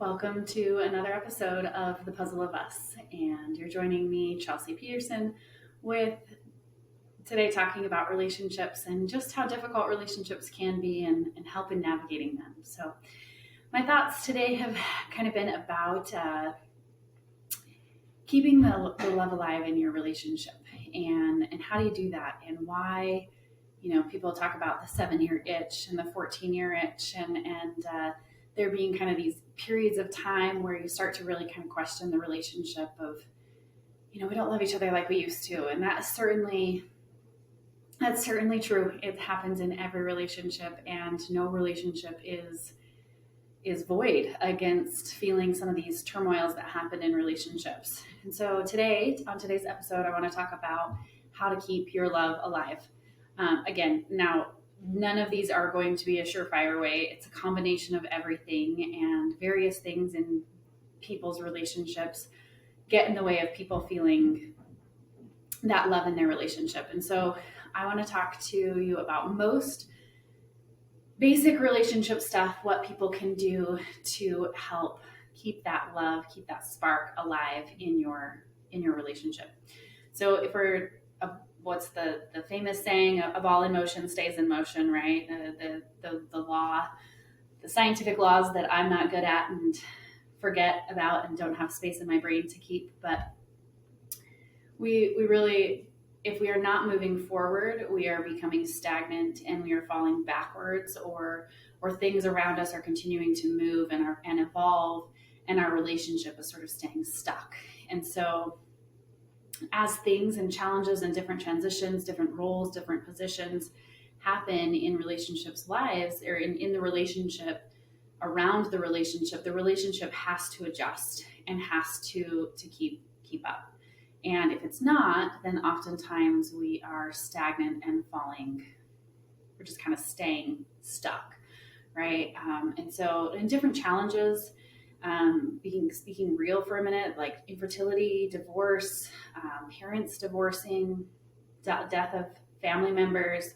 Welcome to another episode of The Puzzle of Us. And you're joining me, Chelsea Peterson, with today talking about relationships and just how difficult relationships can be and help in navigating them. So, my thoughts today have kind of been about keeping the love alive in your relationship and how do you do that and why. People talk about the 7-year itch and the 14-year itch and there being kind of these periods of time where you start to really kind of question the relationship of, we don't love each other like we used to. And that's certainly true. It happens in every relationship, and no relationship is void against feeling some of these turmoils that happen in relationships. And so on today's episode, I want to talk about how to keep your love alive. Now, none of these are going to be a surefire way. It's a combination of everything, and various things in people's relationships get in the way of people feeling that love in their relationship. And so I want to talk to you about most basic relationship stuff, what people can do to help keep that love, keep that spark alive in your relationship. So if we're what's the famous saying of all emotion stays in motion, right? The law, the scientific laws that I'm not good at and forget about and don't have space in my brain to keep. But we really, if we are not moving forward, we are becoming stagnant and we are falling backwards, or things around us are continuing to move and evolve, and our relationship is sort of staying stuck. And so as things and challenges and different transitions, different roles, different positions happen in relationships' lives, or in the relationship, around the relationship has to adjust and has to keep up. And if it's not, then oftentimes we are stagnant and falling. We're just kind of staying stuck, right? And so in different challenges, speaking real for a minute, like infertility, divorce, parents divorcing, death of family members,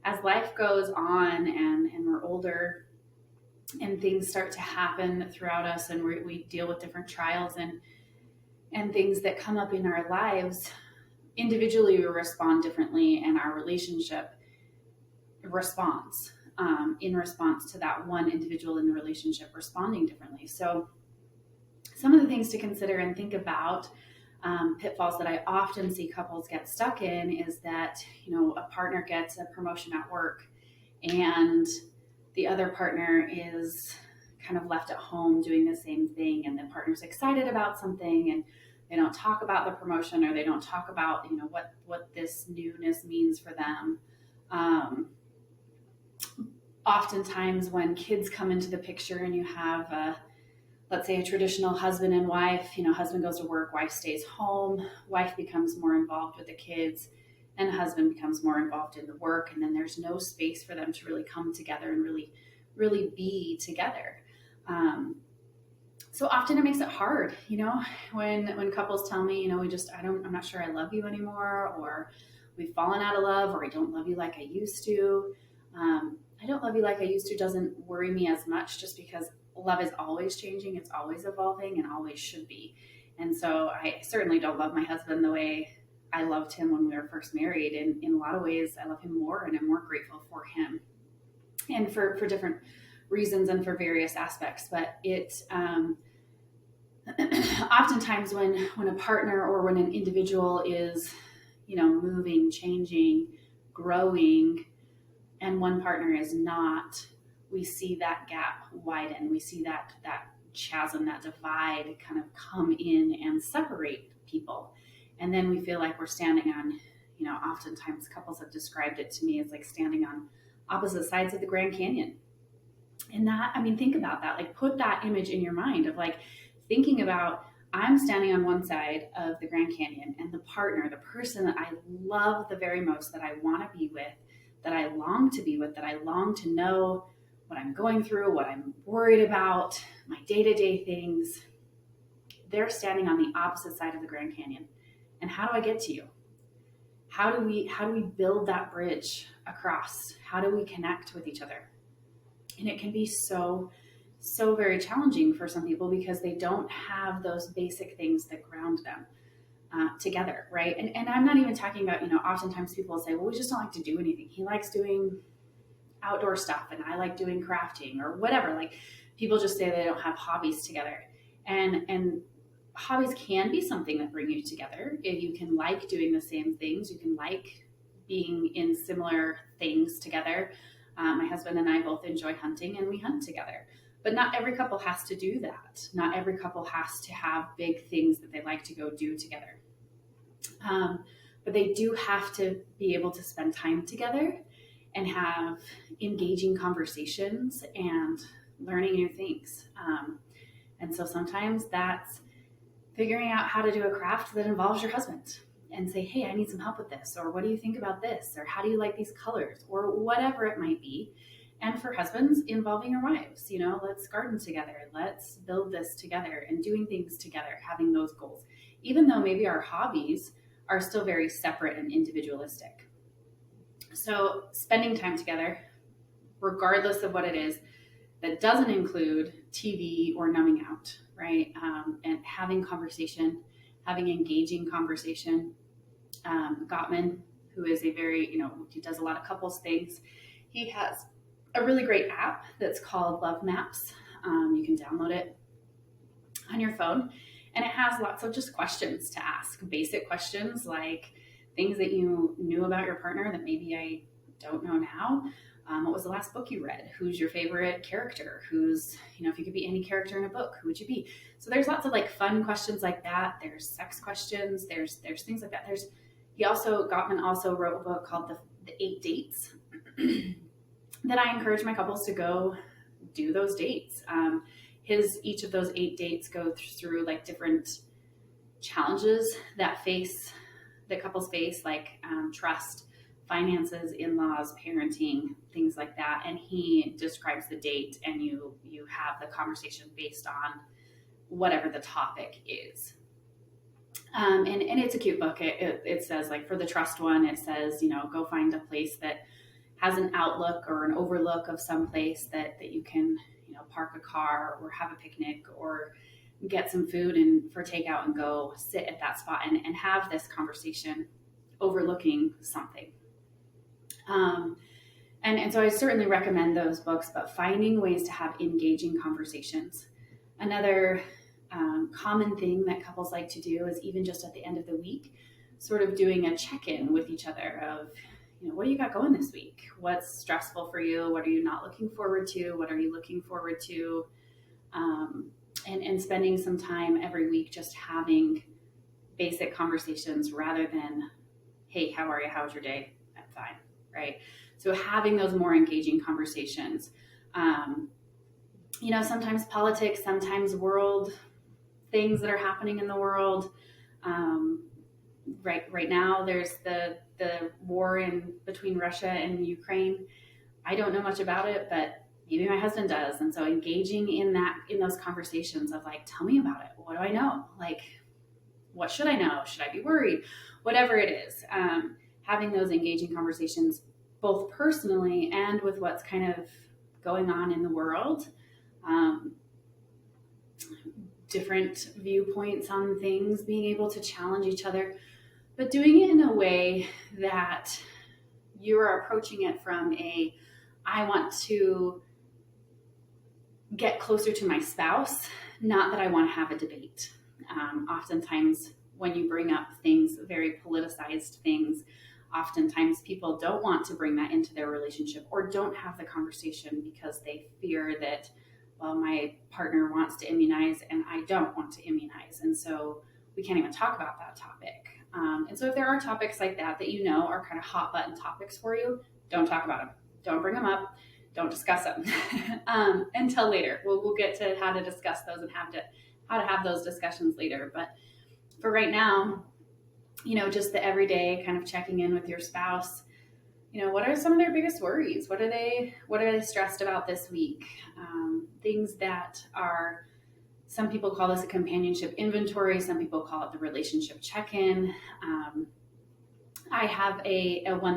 as life goes on and we're older and things start to happen throughout us, and we deal with different trials and things that come up in our lives. Individually, we respond differently, and our relationship responds in response to that one individual in the relationship responding differently. So some of the things to consider and think about, pitfalls that I often see couples get stuck in, is that, a partner gets a promotion at work and the other partner is kind of left at home doing the same thing, and the partner's excited about something and they don't talk about the promotion, or they don't talk about, what this newness means for them. Oftentimes when kids come into the picture and you have let's say a traditional husband and wife, husband goes to work, wife stays home, wife becomes more involved with the kids, and husband becomes more involved in the work. And then there's no space for them to really come together and really be together. So often it makes it hard, when couples tell me, I'm not sure I love you anymore, or we've fallen out of love, or I don't love you like I used to. I don't love you like I used to doesn't worry me as much, just because love is always changing, it's always evolving, and always should be. And so I certainly don't love my husband the way I loved him when we were first married. And in a lot of ways, I love him more, and I'm more grateful for him, and for different reasons and for various aspects. But it oftentimes when a partner or when an individual is, moving, changing, growing, and one partner is not, we see that gap widen. We see that chasm, that divide kind of come in and separate people. And then we feel like we're standing on, oftentimes couples have described it to me as like standing on opposite sides of the Grand Canyon. And think about that, like put that image in your mind of like thinking about, I'm standing on one side of the Grand Canyon, and the partner, the person that I love the very most, that I want to be with, that I long to be with, that I long to know what I'm going through, what I'm worried about, my day-to-day things, they're standing on the opposite side of the Grand Canyon. And how do I get to you? How do we build that bridge across? How do we connect with each other? And it can be so so very challenging for some people because they don't have those basic things that ground them together, right? And I'm not even talking about, oftentimes people will say, well, we just don't like to do anything. He likes doing outdoor stuff and I like doing crafting or whatever. Like people just say they don't have hobbies together. And hobbies can be something that bring you together. If you can like doing the same things, you can like being in similar things together. My husband and I both enjoy hunting and we hunt together. But not every couple has to do that. Not every couple has to have big things that they like to go do together. But they do have to be able to spend time together and have engaging conversations and learning new things. And so sometimes that's figuring out how to do a craft that involves your husband and say, hey, I need some help with this, or what do you think about this, or how do you like these colors, or whatever it might be. And for husbands, involving your wives, let's garden together, let's build this together, and doing things together, having those goals, even though maybe our hobbies are still very separate and individualistic. So spending time together, regardless of what it is, that doesn't include TV or numbing out, right? And having conversation, having engaging conversation. Gottman, who is a very, he does a lot of couples things. He has a really great app that's called Love Maps. You can download it on your phone, and it has lots of just questions to ask, basic questions like things that you knew about your partner that maybe I don't know now. What was the last book you read? Who's your favorite character? Who's, if you could be any character in a book, who would you be? So there's lots of like fun questions like that. There's sex questions. There's things like that. Gottman also wrote a book called the 8 Dates that I encourage my couples to go do those dates. Each of those 8 dates go through like different challenges that couples face, like trust, finances, in-laws, parenting, things like that. And he describes the date, and you have the conversation based on whatever the topic is. And it's a cute book. It says, like, for the trust one, it says, go find a place that has an outlook or an overlook of some place that you can, park a car or have a picnic or get some food and for takeout and go sit at that spot and have this conversation overlooking something. And so I certainly recommend those books, but finding ways to have engaging conversations. Another common thing that couples like to do is even just at the end of the week, sort of doing a check-in with each other of, what do you got going this week? What's stressful for you? What are you not looking forward to? What are you looking forward to? And spending some time every week just having basic conversations rather than, hey, how are you? How's your day? I'm fine, right? So having those more engaging conversations. Sometimes politics, sometimes world things that are happening in the world. Right now, there's the war between Russia and Ukraine. I don't know much about it, but maybe my husband does. And so engaging in those conversations of like, tell me about it. What do I know? Like, what should I know? Should I be worried? Whatever it is, having those engaging conversations, both personally and with what's kind of going on in the world. Different viewpoints on things, being able to challenge each other, but doing it in a way that you are approaching it from I want to get closer to my spouse, not that I want to have a debate. Oftentimes when you bring up things, very politicized things, oftentimes people don't want to bring that into their relationship or don't have the conversation because they fear that, well, my partner wants to immunize and I don't want to immunize. And so we can't even talk about that topic. And so if there are topics like that are kind of hot button topics for you, don't talk about them. Don't bring them up. Don't discuss them until later. We'll get to how to discuss those and how to have those discussions later. But for right now, just the everyday kind of checking in with your spouse. What are some of their biggest worries? What are they stressed about this week? Things that are, some people call this a companionship inventory. Some people call it the relationship check-in. I have a one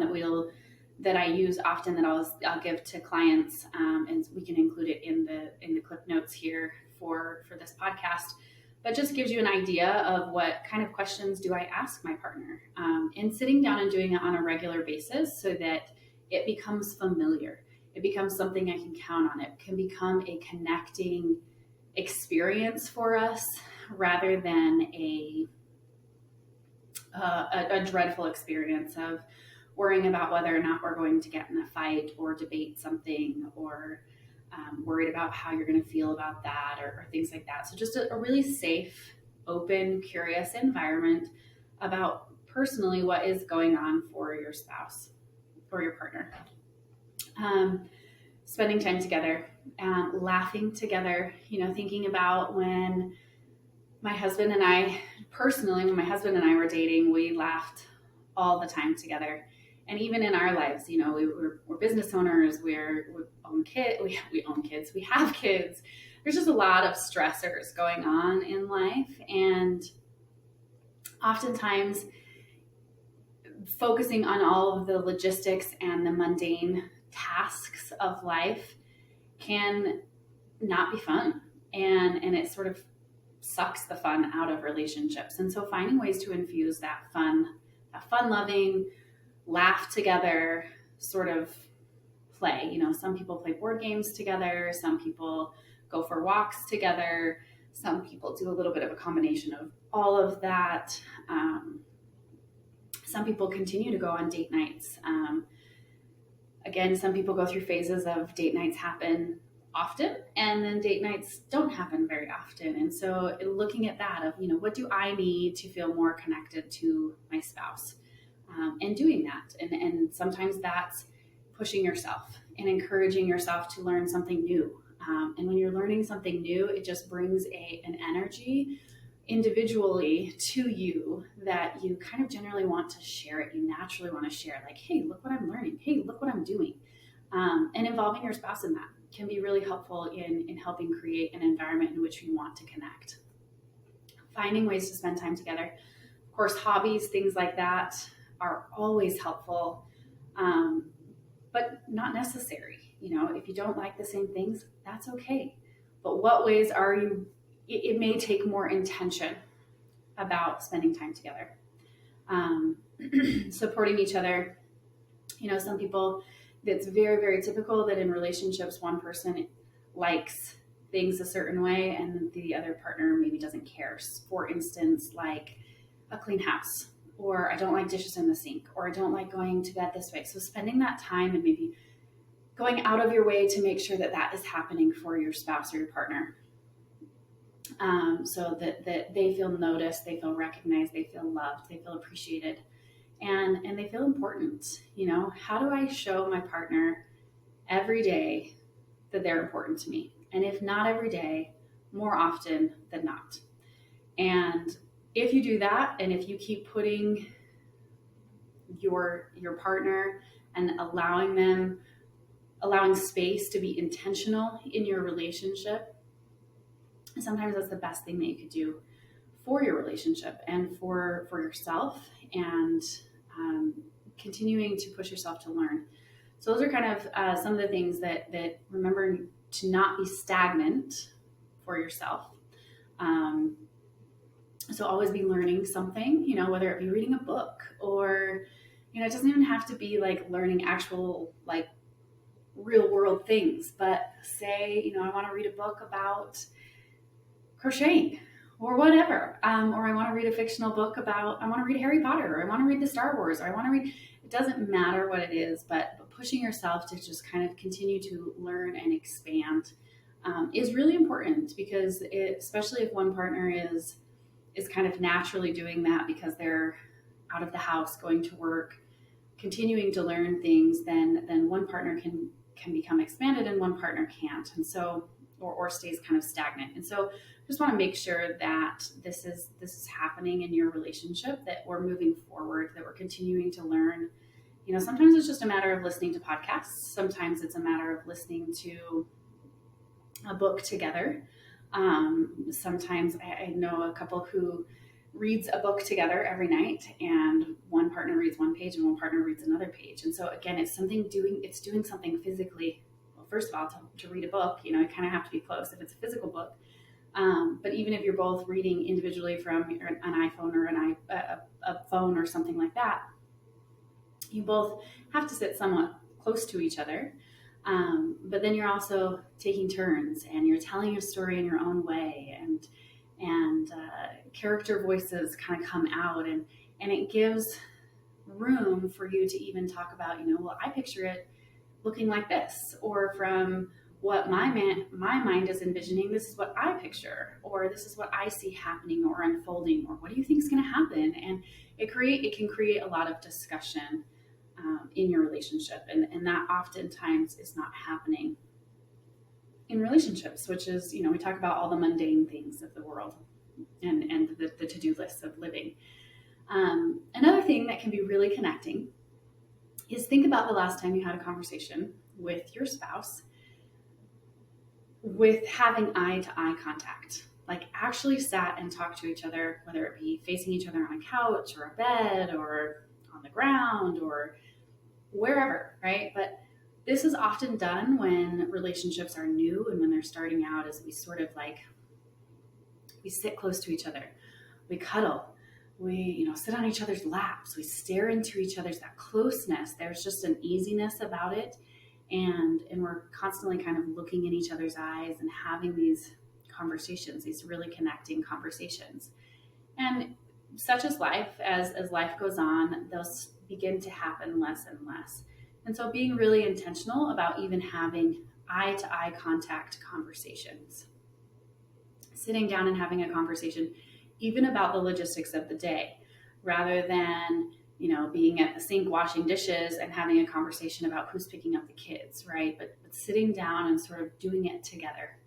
that I use often that I'll give to clients, and we can include it in the clip notes here for this podcast. But just gives you an idea of what kind of questions do I ask my partner, and sitting down and doing it on a regular basis so that it becomes familiar. It becomes something I can count on. It can become a connecting experience for us rather than a dreadful experience of worrying about whether or not we're going to get in a fight or debate something, or worried about how you're going to feel about that, or things like that. So just a really safe, open, curious environment about personally what is going on for your spouse or your partner. Spending time together, laughing together, thinking about when my husband and I were dating, we laughed all the time together. And even in our lives, we're business owners, we own kids, we have kids. There's just a lot of stressors going on in life. And oftentimes focusing on all of the logistics and the mundane tasks of life can not be fun. And it sort of sucks the fun out of relationships. And so finding ways to infuse that fun-loving, laugh together sort of play. Some people play board games together. Some people go for walks together. Some people do a little bit of a combination of all of that. Some people continue to go on date nights. Again, some people go through phases of date nights happen often, and then date nights don't happen very often. And so looking at that of, what do I need to feel more connected to my spouse? And doing that. And sometimes that's pushing yourself and encouraging yourself to learn something new. And when you're learning something new, it just brings an energy individually to you that you kind of generally want to share it. You naturally want to share, like, hey, look what I'm learning. Hey, look what I'm doing. And involving your spouse in that can be really helpful in helping create an environment in which you want to connect. Finding ways to spend time together. Of course, hobbies, things like that are always helpful, but not necessary. If you don't like the same things, that's okay. But what ways are you? It may take more intention about spending time together, supporting each other. Some people, it's very, very typical that in relationships, one person likes things a certain way and the other partner maybe doesn't care. For instance, like a clean house, or I don't like dishes in the sink, or I don't like going to bed this way. So spending that time and maybe going out of your way to make sure that is happening for your spouse or your partner, so that they feel noticed, they feel recognized, they feel loved, they feel appreciated, and they feel important. How do I show my partner every day that they're important to me? And if not every day, more often than not. And if you do that, and if you keep putting your partner and allowing space to be intentional in your relationship, sometimes that's the best thing that you could do for your relationship and for yourself, and continuing to push yourself to learn. So those are kind of some of the things that remember to not be stagnant for yourself. So always be learning something, whether it be reading a book, or, it doesn't even have to be like learning actual, like, real world things, but say, I want to read a book about crocheting or whatever, or I want to read a fictional book I want to read Harry Potter, or I want to read the Star Wars, or I want to read, it doesn't matter what it is, but pushing yourself to just kind of continue to learn and expand is really important, because especially if one partner is kind of naturally doing that because they're out of the house, going to work, continuing to learn things, then one partner can become expanded and one partner can't. And so, or stays kind of stagnant. And so just want to make sure that this is happening in your relationship, that we're moving forward, that we're continuing to learn. Sometimes it's just a matter of listening to podcasts. Sometimes it's a matter of listening to a book together. Sometimes I know a couple who reads a book together every night, and one partner reads one page and one partner reads another page. And so again, it's doing something physically. Well, first of all, to read a book, you kind of have to be close if it's a physical book. But even if you're both reading individually from an iPhone or a phone or something like that, you both have to sit somewhat close to each other. But then you're also taking turns, and you're telling your story in your own way, and character voices kind of come out, and it gives room for you to even talk about, well, I picture it looking like this, or from what my mind is envisioning, this is what I picture, or this is what I see happening or unfolding, or what do you think is going to happen? And it can create a lot of discussion in your relationship, and that oftentimes is not happening in relationships, which is, we talk about all the mundane things of the world and the to-do lists of living. Another thing that can be really connecting is think about the last time you had a conversation with your spouse with having eye-to-eye contact, like actually sat and talked to each other, whether it be facing each other on a couch or a bed or on the ground or wherever, right? But this is often done when relationships are new and when they're starting out, as we sort of we sit close to each other, we cuddle, we sit on each other's laps, we stare into each other's, that closeness. There's just an easiness about it, and we're constantly kind of looking in each other's eyes and having these conversations, these really connecting conversations. And such as life, as life goes on, those begin to happen less and less. And so being really intentional about even having eye-to-eye contact conversations, sitting down and having a conversation even about the logistics of the day, rather than being at the sink washing dishes and having a conversation about who's picking up the kids, right? But sitting down and sort of doing it together.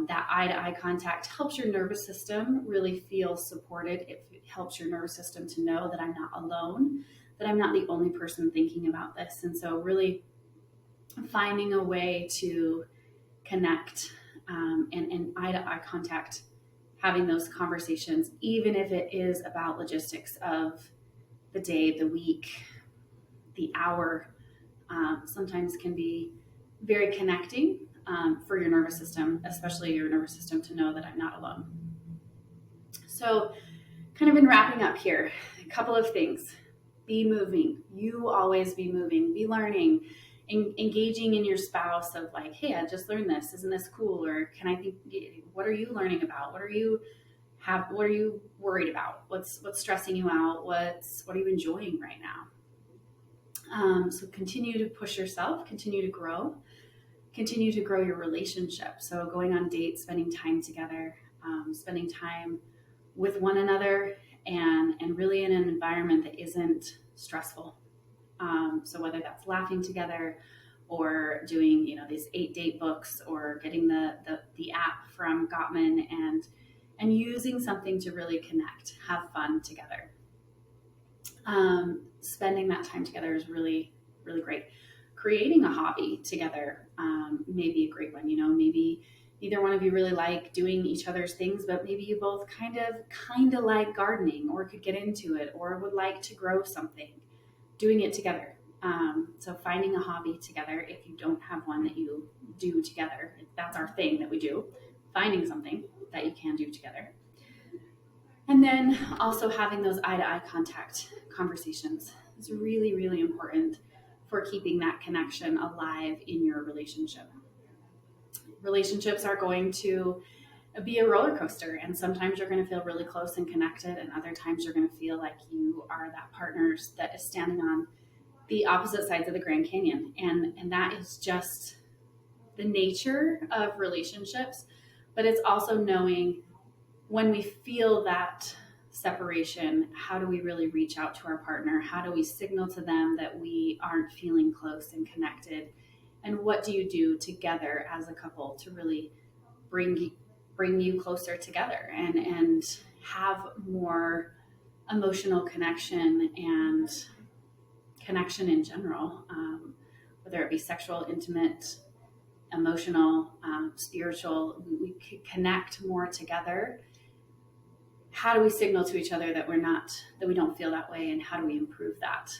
That eye-to-eye contact helps your nervous system really feel supported. It helps your nervous system to know that I'm not alone, that I'm not the only person thinking about this. And so really finding a way to connect and eye-to-eye contact, having those conversations, even if it is about logistics of the day, the week, the hour, sometimes can be very connecting for your nervous system, especially your nervous system, to know that I'm not alone. So kind of in wrapping up here, a couple of things. Be moving. You always be moving, be learning, engaging in your spouse of like, hey, I just learned this. Isn't this cool? Or what are you learning about? What are you worried about? What's stressing you out? What are you enjoying right now? So continue to push yourself, continue to grow your relationship. So going on dates, spending time together, spending time with one another, and really in an environment that isn't stressful. So whether that's laughing together or doing, these 8-date books, or getting the app from Gottman and using something to really connect, have fun together. Spending that time together is really, really great. Creating a hobby together may be a great one. Maybe neither one of you really like doing each other's things, but maybe you both kind of like gardening, or could get into it, or would like to grow something. Doing it together. So finding a hobby together, if you don't have one that you do together, that's our thing that we do. Finding something that you can do together. And then also having those eye-to-eye contact conversations is really, really important for keeping that connection alive in your relationship. Relationships are going to be a roller coaster, and sometimes you're going to feel really close and connected, and other times you're going to feel like you are that partner that is standing on the opposite sides of the Grand Canyon. And that is just the nature of relationships, but it's also knowing when we feel that separation, how do we really reach out to our partner? How do we signal to them that we aren't feeling close and connected? And what do you do together as a couple to really bring you closer together and have more emotional connection and connection in general, whether it be sexual, intimate, emotional, spiritual? We connect more together how do we signal to each other that that we don't feel that way, and how do we improve that?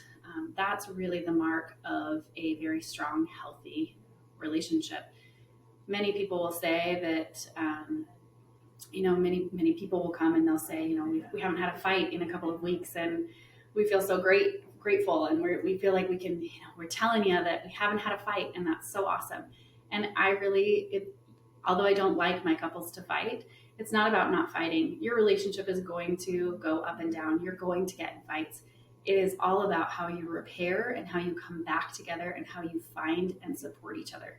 That's really the mark of a very strong, healthy relationship. Many people will say that, many people will come and they'll say, we haven't had a fight in a couple of weeks, and we feel so grateful, and we feel like we can, we're telling you that we haven't had a fight, and that's so awesome. And although I don't like my couples to fight, it's not about not fighting. Your relationship is going to go up and down. You're going to get in fights. It is all about how you repair and how you come back together and how you find and support each other.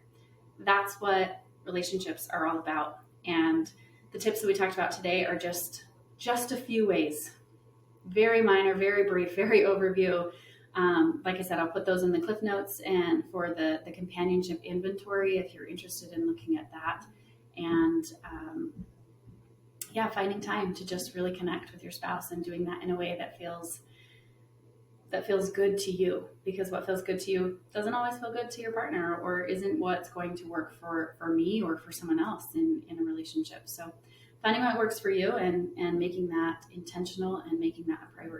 That's what relationships are all about. And the tips that we talked about today are just a few ways. Very minor, very brief, very overview. Like I said, I'll put those in the cliff notes and for the companionship inventory if you're interested in looking at that. And finding time to just really connect with your spouse and doing that in a way that feels good to you, because what feels good to you doesn't always feel good to your partner, or isn't what's going to work for me or for someone else in a relationship. So finding what works for you and making that intentional and making that a priority.